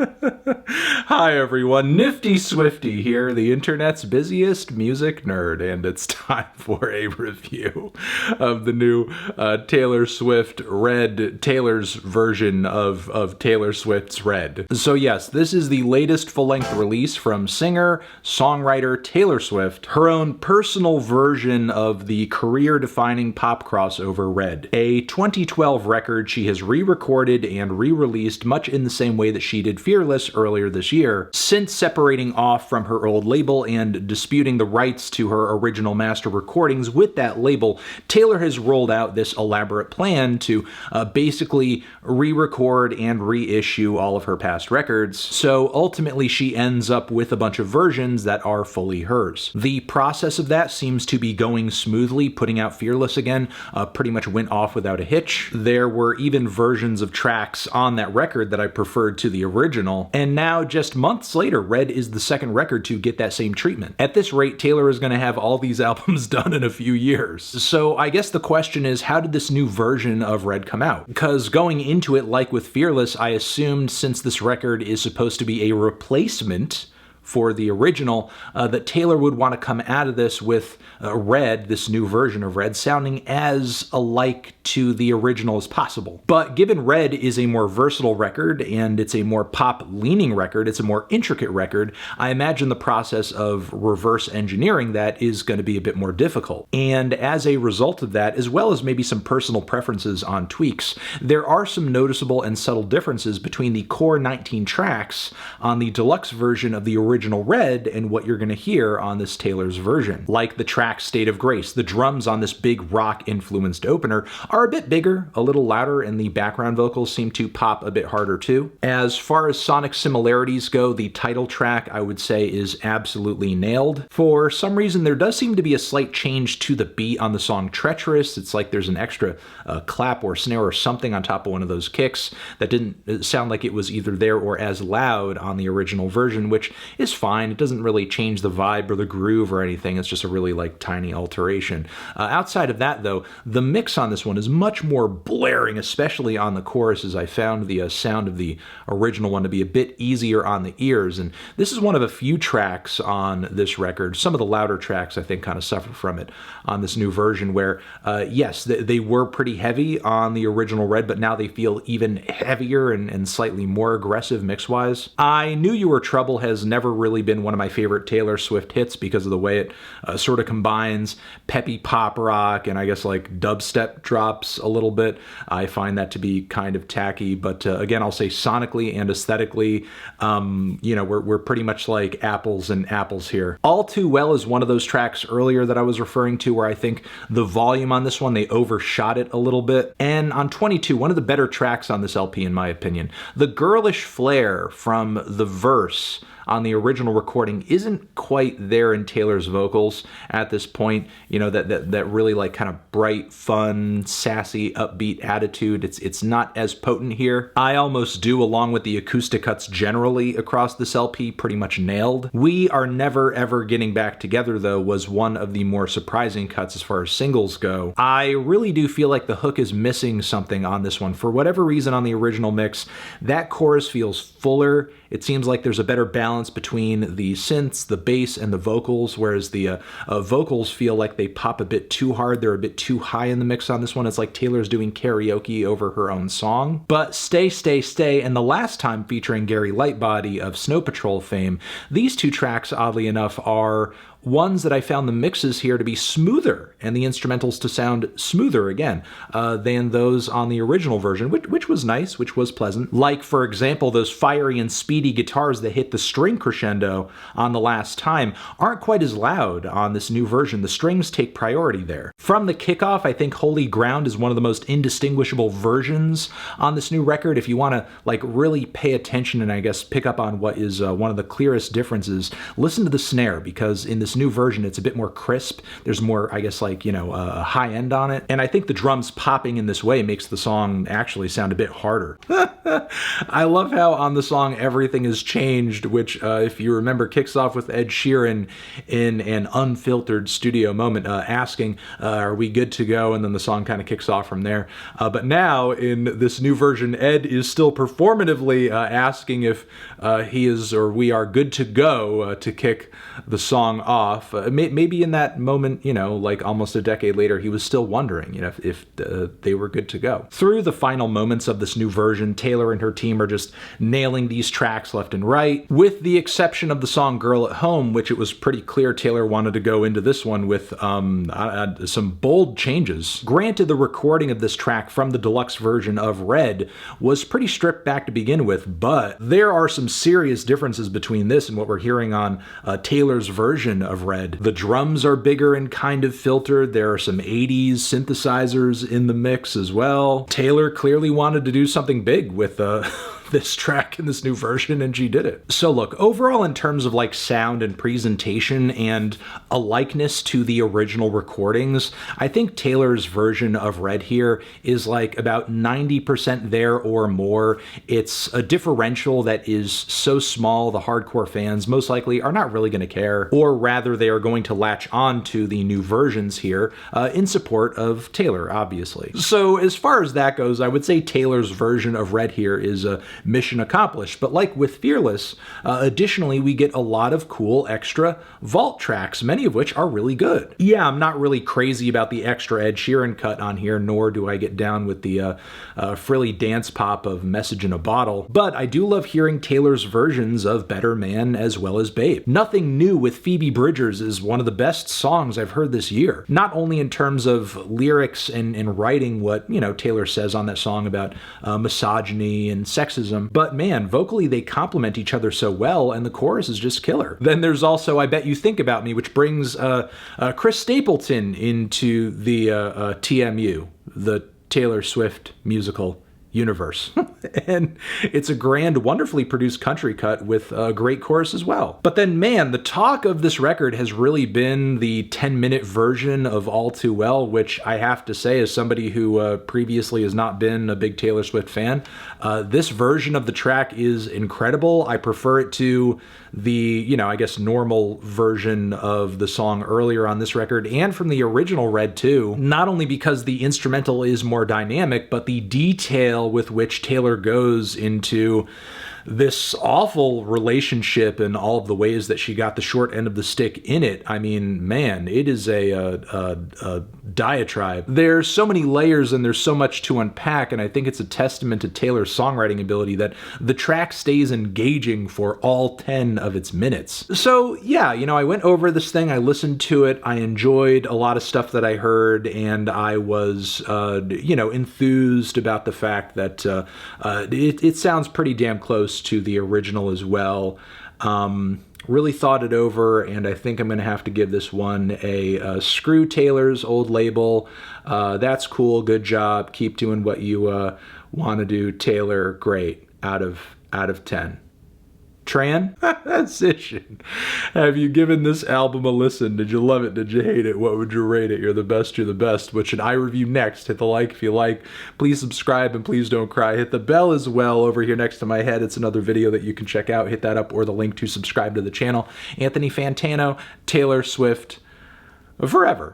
Hi everyone, Nifty Swifty here, the internet's busiest music nerd, and it's time for a review of the new Taylor Swift Red, Taylor's version of Taylor Swift's Red. So yes, this is the latest full-length release from singer, songwriter Taylor Swift, her own personal version of the career-defining pop crossover Red. A 2012 record she has re-recorded and re-released much in the same way that she did Fearless earlier this year, since separating off from her old label and disputing the rights to her original master recordings with that label. Taylor has rolled out this elaborate plan to basically re-record and reissue all of her past records, so ultimately she ends up with a bunch of versions that are fully hers. The process of that seems to be going smoothly. Putting out Fearless again pretty much went off without a hitch. There were even versions of tracks on that record that I preferred to the original, and now just months later, Red is the second record to get that same treatment. At this rate, Taylor is going to have all these albums done in a few years. So I guess the question is, how did this new version of Red come out? Because going into it, like with Fearless, I assumed since this record is supposed to be a replacement for the original, that Taylor would want to come out of this with Red, this new version of Red, sounding as alike to the original as possible. But given Red is a more versatile record and it's a more pop-leaning record, it's a more intricate record, I imagine the process of reverse engineering that is going to be a bit more difficult. And as a result of that, as well as maybe some personal preferences on tweaks, there are some noticeable and subtle differences between the core 19 tracks on the deluxe version of the original Red and what you're going to hear on this Taylor's version. Like the track State of Grace, the drums on this big rock-influenced opener are a bit bigger, a little louder, and the background vocals seem to pop a bit harder too. As far as sonic similarities go, the title track I would say is absolutely nailed. For some reason, there does seem to be a slight change to the beat on the song Treacherous. It's like there's an extra clap or snare or something on top of one of those kicks that didn't sound like it was either there or as loud on the original version, which is fine. It doesn't really change the vibe or the groove or anything. It's just a really tiny alteration. Outside of that though, the mix on this one is much more blaring, especially on the choruses. I found the sound of the original one to be a bit easier on the ears, and this is one of a few tracks on this record. Some of the louder tracks I think kind of suffer from it on this new version where, yes, they were pretty heavy on the original Red, but now they feel even heavier and slightly more aggressive mix-wise. I Knew You Were Trouble has never really been one of my favorite Taylor Swift hits because of the way it sort of combines peppy pop rock and I guess like dubstep drops a little bit. I find that to be kind of tacky, but again, I'll say sonically and aesthetically, we're pretty much like apples and apples here. All Too Well is one of those tracks earlier that I was referring to where I think the volume on this one, they overshot it a little bit. And on 22, one of the better tracks on this LP in my opinion, the girlish flair from the verse on the original recording isn't quite there in Taylor's vocals at this point. You know, that really like kind of bright, fun, sassy, upbeat attitude. It's not as potent here. I Almost Do, along with the acoustic cuts generally across this LP, pretty much nailed. We Are Never Ever Getting Back Together, though, was one of the more surprising cuts as far as singles go. I really do feel like the hook is missing something on this one. For whatever reason on the original mix, that chorus feels fuller. It seems like there's a better balance between the synths, the bass, and the vocals, whereas the vocals feel like they pop a bit too hard. They're a bit too high in the mix on this one. It's like Taylor's doing karaoke over her own song. But Stay, Stay, Stay, and The Last Time featuring Gary Lightbody of Snow Patrol fame, these two tracks, oddly enough, are ones that I found the mixes here to be smoother and the instrumentals to sound smoother again than those on the original version, which was nice, which was pleasant. Like, for example, those fiery and speedy guitars that hit the string crescendo on The Last Time aren't quite as loud on this new version. The strings take priority there. From the kickoff, I think Holy Ground is one of the most indistinguishable versions on this new record. If you want to really pay attention and I guess pick up on what is one of the clearest differences, listen to the snare, because in this this new version, it's a bit more crisp. There's more, I guess, like, a high end on it. And I think the drums popping in this way makes the song actually sound a bit harder. I love how on the song everything is changed, which, if you remember, kicks off with Ed Sheeran in an unfiltered studio moment asking, are we good to go? And then the song kind of kicks off from there. But now in this new version, Ed is still performatively asking if he is or we are good to go to kick the song off. Maybe in that moment, like almost a decade later, he was still wondering, if they were good to go. Through the final moments of this new version, Taylor and her team are just nailing these tracks left and right, with the exception of the song Girl at Home, which it was pretty clear Taylor wanted to go into this one with some bold changes. Granted, the recording of this track from the deluxe version of Red was pretty stripped back to begin with, but there are some serious differences between this and what we're hearing on Taylor's version of Red. The drums are bigger and kind of filtered. There are some 80s synthesizers in the mix as well. Taylor clearly wanted to do something big with this track in this new version, and she did it. So look, overall in terms of like sound and presentation and a likeness to the original recordings, I think Taylor's version of Red here is like about 90% there or more. It's a differential that is so small the hardcore fans most likely are not really going to care, or rather they are going to latch on to the new versions here in support of Taylor, obviously. So as far as that goes, I would say Taylor's version of Red here is a mission accomplished. But like with Fearless, additionally, we get a lot of cool extra vault tracks, many of which are really good. Yeah, I'm not really crazy about the extra Ed Sheeran cut on here, nor do I get down with the frilly dance pop of Message in a Bottle, but I do love hearing Taylor's versions of Better Man as well as Babe. Nothing New with Phoebe Bridgers is one of the best songs I've heard this year, not only in terms of lyrics and writing what, Taylor says on that song about misogyny and sexism, but man, vocally they complement each other so well, and the chorus is just killer. Then there's also I Bet You Think About Me, which brings Chris Stapleton into the TMU, the Taylor Swift musical universe. And it's a grand, wonderfully produced country cut with a great chorus as well. But then, man, the talk of this record has really been the 10-minute version of All Too Well, which I have to say, as somebody who previously has not been a big Taylor Swift fan, this version of the track is incredible. I prefer it to the, I guess, normal version of the song earlier on this record, and from the original Red too, not only because the instrumental is more dynamic, but the detail with which Taylor goes into this awful relationship and all of the ways that she got the short end of the stick in it. I mean, man, it is a diatribe. There's so many layers and there's so much to unpack, and I think it's a testament to Taylor's songwriting ability that the track stays engaging for all 10 of its minutes. So yeah, I went over this thing, I listened to it, I enjoyed a lot of stuff that I heard, and I was, enthused about the fact that it sounds pretty damn close to the original as well. Really thought it over, and I think I'm going to have to give this one a screw Taylor's old label. That's cool, good job, keep doing what you want to do, Taylor, great, out of 10. Transition. Have you given this album a listen? Did you love it? Did you hate it? What would you rate it? You're the best, you're the best. What should I review next? Hit the like if you like. Please subscribe and please don't cry. Hit the bell as well over here next to my head. It's another video that you can check out. Hit that up or the link to subscribe to the channel. Anthony Fantano, Taylor Swift, forever.